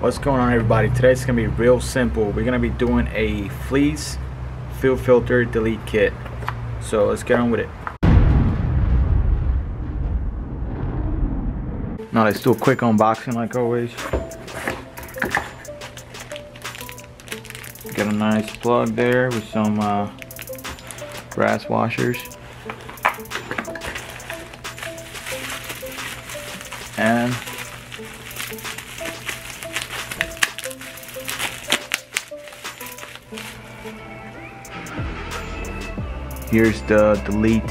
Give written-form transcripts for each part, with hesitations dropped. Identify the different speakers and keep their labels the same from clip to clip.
Speaker 1: What's going on, everybody? Today's gonna be real simple. We're gonna be doing a Fleece fuel filter delete kit. So let's get on with it. Now let's do a quick unboxing like always. Got a nice plug there with some brass washers. And here's the delete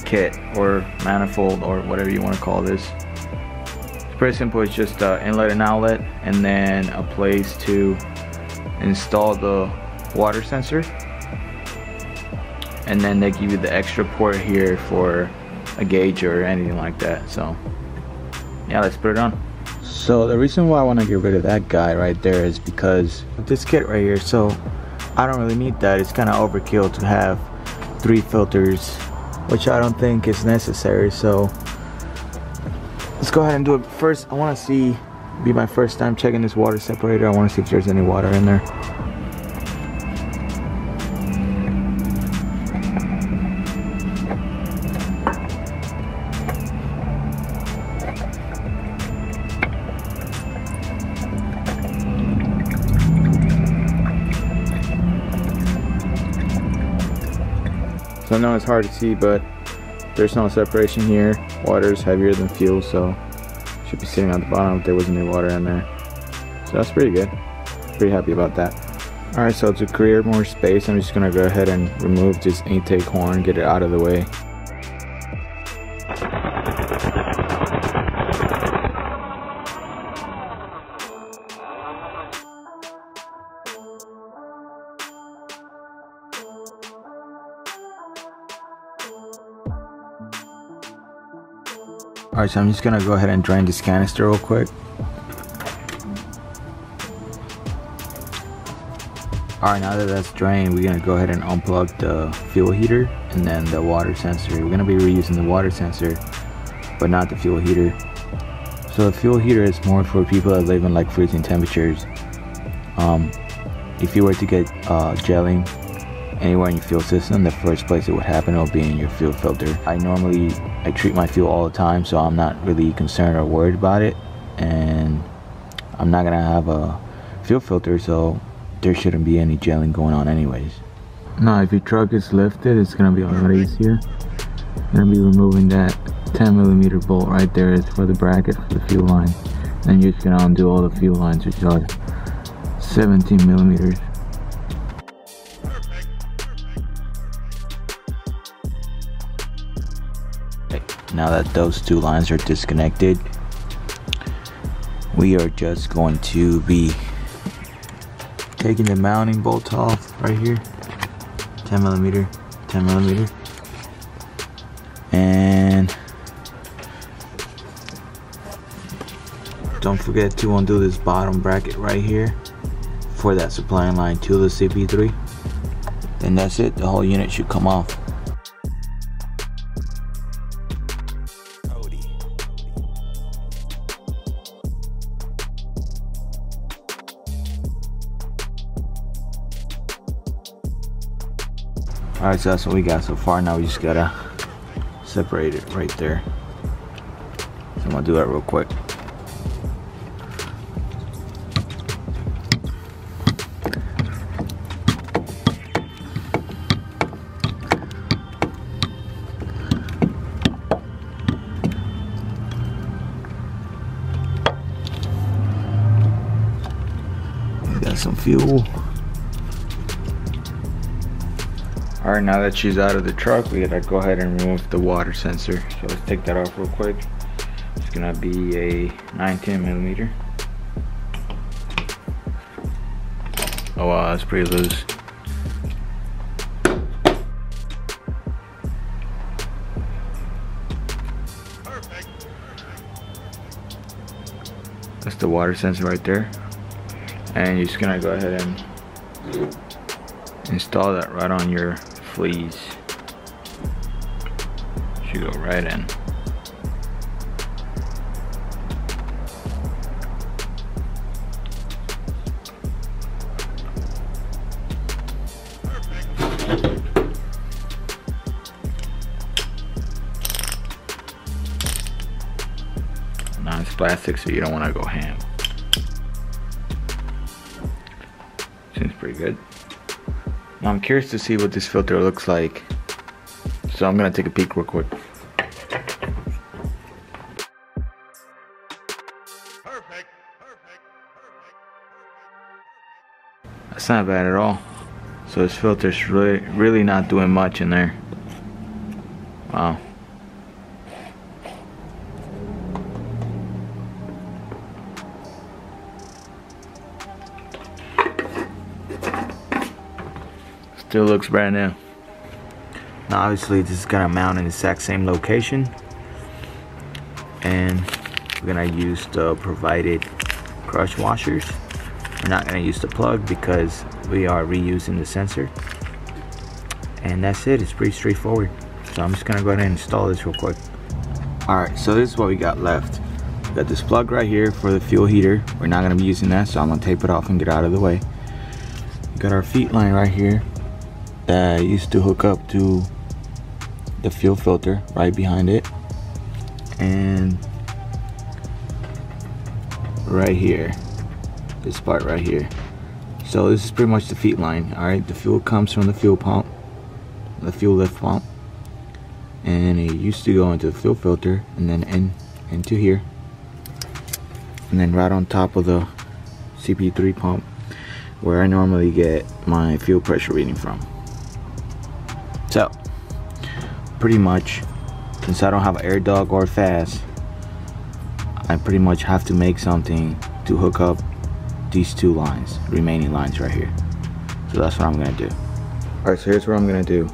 Speaker 1: kit or manifold or whatever you want to call this. It's pretty simple. It's just inlet and outlet, and then a place to install the water sensor, and then they give you the extra port here for a gauge or anything like that. So yeah, let's put it on. So the reason why I want to get rid of that guy right there is because of this kit right here. So I don't really need that. It's kind of overkill to have 3 filters, which I don't think is necessary. So let's go ahead and do it. First, I want to see, be my first time checking this water separator. I want to see if there's any water in there. So I know it's hard to see, but there's no separation here. Water is heavier than fuel, so it should be sitting at the bottom if there wasn't any water in there. So that's pretty good. Pretty happy about that. Alright, so to create more space, I'm just gonna go ahead and remove this intake horn, get it out of the way. Alright, so I'm just gonna go ahead and drain this canister real quick. Alright, now that that's drained, we're gonna go ahead and unplug the fuel heater and then the water sensor. We're gonna be reusing the water sensor, but not the fuel heater. So the fuel heater is more for people that live in like freezing temperatures. If you were to get gelling anywhere in your fuel system, the first place it would happen will be in your fuel filter. I treat my fuel all the time, so I'm not really concerned or worried about it, and I'm not gonna have a fuel filter, so there shouldn't be any gelling going on anyways. Now if your truck is lifted, it's gonna be a lot easier. I'm gonna be removing that 10mm bolt right there. It's for the bracket for the fuel line. Then you're just gonna undo all the fuel lines, which are 17mm. Now that those 2 lines are disconnected, we are just going to be taking the mounting bolt off right here. 10mm, 10mm. And don't forget to undo this bottom bracket right here for that supplying line to the CP3. And that's it, the whole unit should come off. Alright, so that's what we got so far. Now we just gotta separate it right there. So I'm gonna do that real quick. Got some fuel. Alright, now that she's out of the truck, we gotta go ahead and remove the water sensor. So let's take that off real quick. It's gonna be a 19mm. Oh wow, that's pretty loose. Perfect. That's the water sensor right there. And you're just gonna go ahead and install that right on your Fleece. Should go right in. it's plastic, so you don't want to go ham. Seems pretty good. Now I'm curious to see what this filter looks like, so I'm gonna take a peek real quick. That's not bad at all. So this filter's really not doing much in there. Wow. Still looks brand new. Now obviously this is gonna mount in the exact same location, and we're gonna use the provided crush washers. We're not gonna use the plug because we are reusing the sensor. And that's it, it's pretty straightforward. So I'm just gonna go ahead and install this real quick. Alright, so this is what we got left. We got this plug right here for the fuel heater. We're not gonna be using that, so I'm gonna tape it off and get out of the way. We got our feet line right here that used to hook up to the fuel filter right behind it. And right here, this part right here. So this is pretty much the feet line. Alright, the fuel comes from the fuel pump, the fuel lift pump, and it used to go into the fuel filter and then into here, and then right on top of the CP3 pump where I normally get my fuel pressure reading from. So pretty much, since I don't have an Airdog or Fass, I pretty much have to make something to hook up these two lines, remaining lines right here. So that's what I'm gonna do. Alright, so here's what I'm gonna do.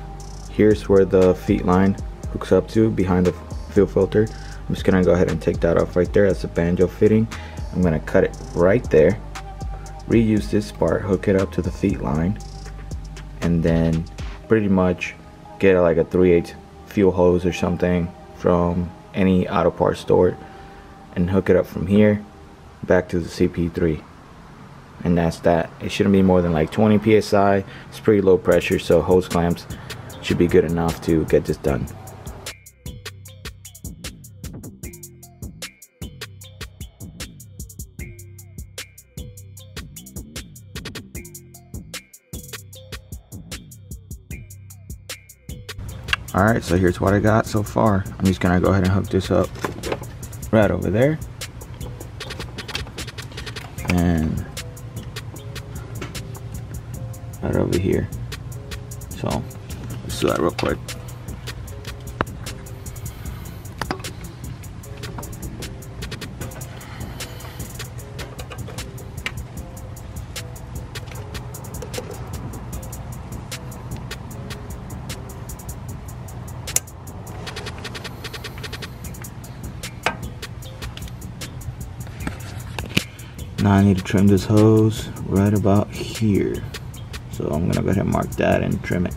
Speaker 1: Here's where the feet line hooks up to, behind the fuel filter. I'm just gonna go ahead and take that off right there. That's a banjo fitting. I'm gonna cut it right there, reuse this part, hook it up to the feet line, and then pretty much get like a 3/8 fuel hose or something from any auto parts store and hook it up from here back to the CP3. And that's that. It shouldn't be more than like 20 psi. It's pretty low pressure, so hose clamps should be good enough to get this done. Alright, so here's what I got so far. I'm just gonna go ahead and hook this up right over there. And right over here. So let's do that real quick. Now I need to trim this hose right about here. So I'm gonna go ahead and mark that and trim it.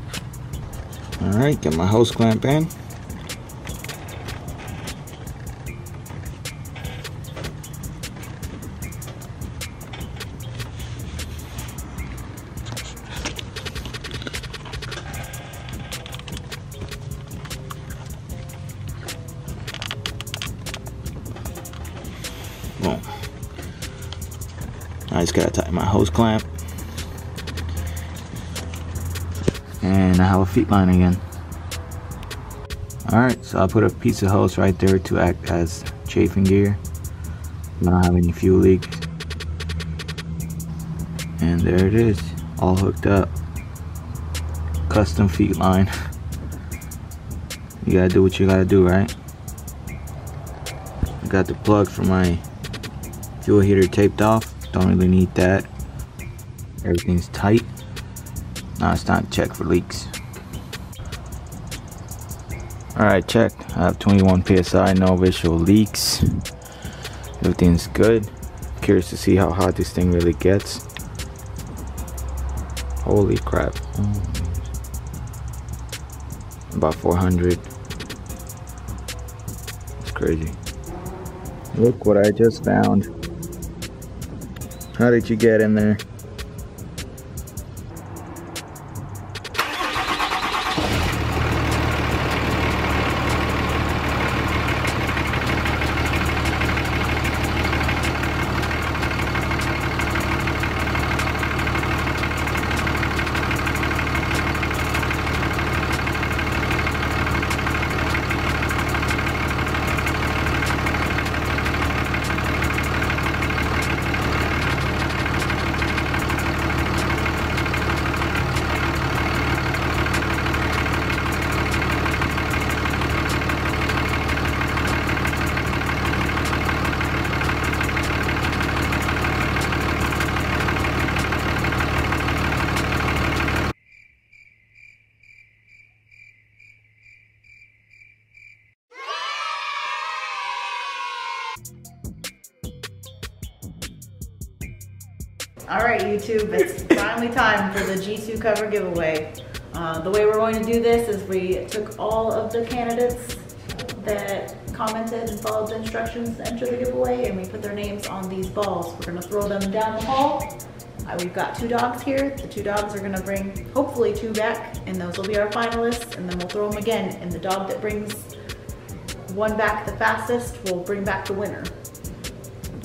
Speaker 1: Alright, get my hose clamp in. Boom. I just gotta tighten my hose clamp. And I have a feet line again. Alright, so I'll put a piece of hose right there to act as chafing gear. I don't have any fuel leaks. And there it is, all hooked up. Custom feet line. You gotta do what you gotta do, right? I got the plug for my fuel heater taped off. Don't really need that. Everything's tight. Now it's time to check for leaks. Alright, checked. I have 21 psi, no visual leaks. Everything's good. Curious to see how hot this thing really gets. Holy crap. About 400. It's crazy. Look what I just found. How did you get in there?
Speaker 2: All right, YouTube, it's finally time for the G2 cover giveaway. The way we're going to do this is we took all of the candidates that commented and followed the instructions to enter the giveaway, and we put their names on these balls. We're gonna throw them down the hall. We've got 2 dogs here. The 2 dogs are gonna bring hopefully 2 back, and those will be our finalists, and then we'll throw them again, and the dog that brings 1 back the fastest will bring back the winner.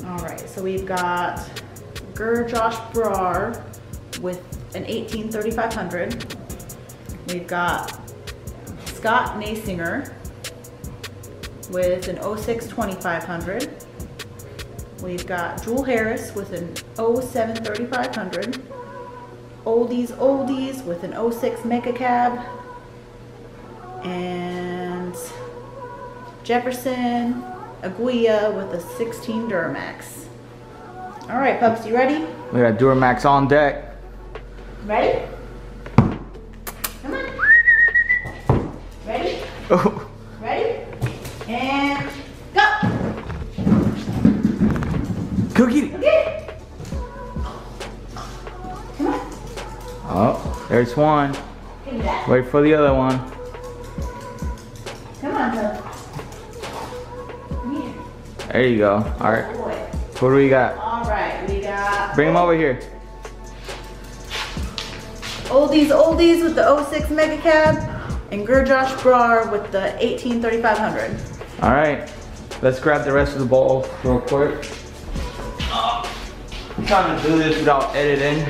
Speaker 2: All right, so we've got Josh Brar with an 18 3500. We've got Scott Nasinger with an 06 2500. We've got Jewel Harris with an 07 3500. Oldies with an 06 Mega Cab. And Jefferson Aguilla with a 16 Duramax. All right, pups, you ready?
Speaker 1: We got Duramax on deck.
Speaker 2: Ready? Come on. Ready?
Speaker 1: Oh.
Speaker 2: Ready? And go!
Speaker 1: Go get it.
Speaker 2: Okay. Come on.
Speaker 1: Oh, there's one.
Speaker 2: Give me that.
Speaker 1: Wait for the other one.
Speaker 2: Come on, pup. Come here.
Speaker 1: There you go. All right.
Speaker 2: Good boy.
Speaker 1: What do we got?
Speaker 2: All right, we got...
Speaker 1: Bring him over here.
Speaker 2: Oldies with the 06 Mega Cab, and Josh Brar with the 18 3500.
Speaker 1: All right, let's grab the rest of the balls real quick. I'm trying to do this without editing.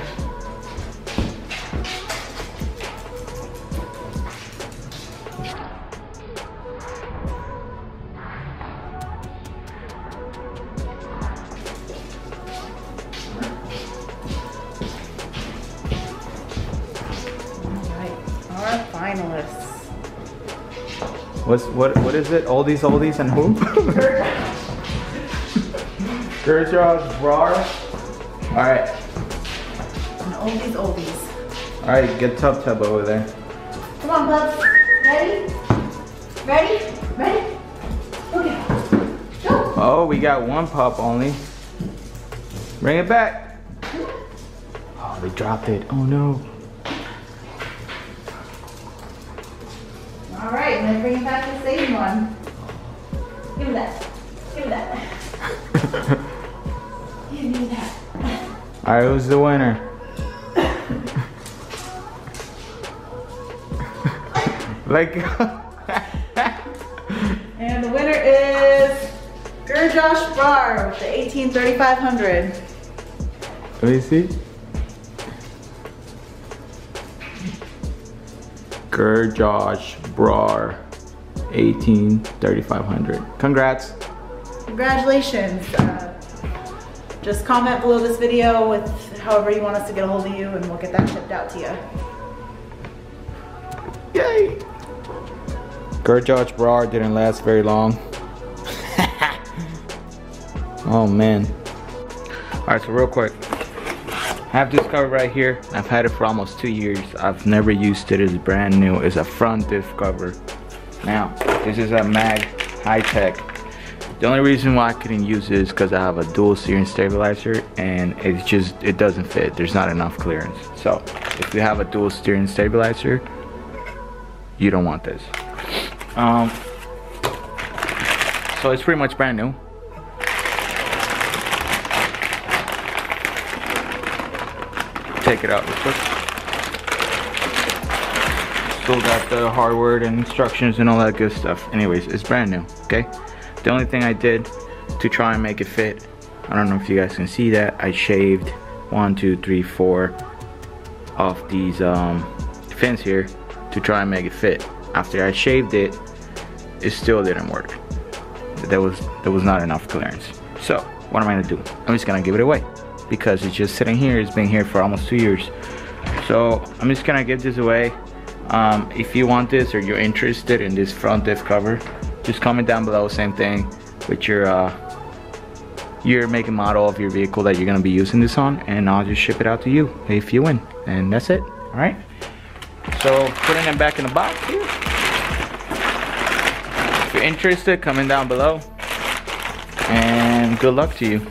Speaker 2: Our finalists.
Speaker 1: What is it? Oldies and who? Josh Brar. All right.
Speaker 2: And oldies.
Speaker 1: All right, get Tub over there.
Speaker 2: Come on, pups. Ready? Ready? Ready? Okay. Go.
Speaker 1: Oh, we got 1 pup only. Bring it back. Oh, they dropped it. Oh no.
Speaker 2: All right, and then bring it back to the same one. Give me that. Give me that. Give me that.
Speaker 1: All right, who's the winner? Like.
Speaker 2: And the winner is Josh Brar with the 18 3500.
Speaker 1: Let me see. Josh Brar, 18 3500. Congrats.
Speaker 2: Congratulations. Just comment below this video with however you want us to get a hold of you, and we'll get that shipped out to you.
Speaker 1: Yay! Josh Brar didn't last very long. Oh man. Alright, so real quick. I have this cover right here. I've had it for almost 2 years. I've never used it. It's brand new. It's a front diff cover. Now, this is a mag high-tech. The only reason why I couldn't use it is because I have a dual steering stabilizer, and it doesn't fit. There's not enough clearance. So if you have a dual steering stabilizer, you don't want this. So it's pretty much brand new. Take it out real quick. Still got the hardware and instructions and all that good stuff. Anyways, it's brand new, okay? The only thing I did to try and make it fit, I don't know if you guys can see that, I shaved 1, 2, 3, 4 of these fins here to try and make it fit. After I shaved it, it still didn't work. There was not enough clearance. So what am I gonna do? I'm just gonna give it away, because it's just sitting here. It's been here for almost 2 years. So I'm just gonna give this away. If you want this or you're interested in this front diff cover, just comment down below, same thing with your make and model of your vehicle that you're gonna be using this on, and I'll just ship it out to you if you win. And that's it, all right? So putting them back in the box here. If you're interested, comment down below, and good luck to you.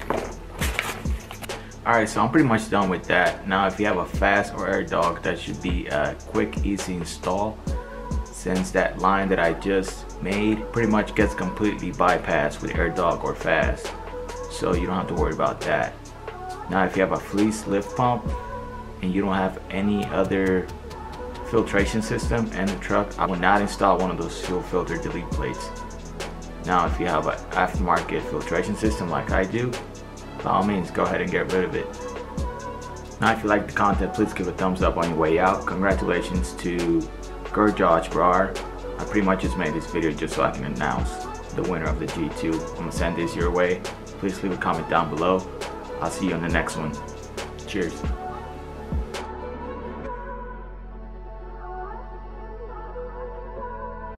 Speaker 1: Alright, so I'm pretty much done with that. Now if you have a Fass or Airdog, that should be a quick, easy install, since that line that I just made pretty much gets completely bypassed with Airdog or Fass, so you don't have to worry about that. Now if you have a Fleece lift pump and you don't have any other filtration system in the truck, I would not install one of those fuel filter delete plates. Now if you have an aftermarket filtration system like I do, by all means go ahead and get rid of it. Now if you like the content, please give a thumbs up on your way out. Congratulations to George Brar. I pretty much just made this video just so I can announce the winner of the G2. I'm gonna send this your way. Please leave a comment down below. I'll see you on the next one. Cheers.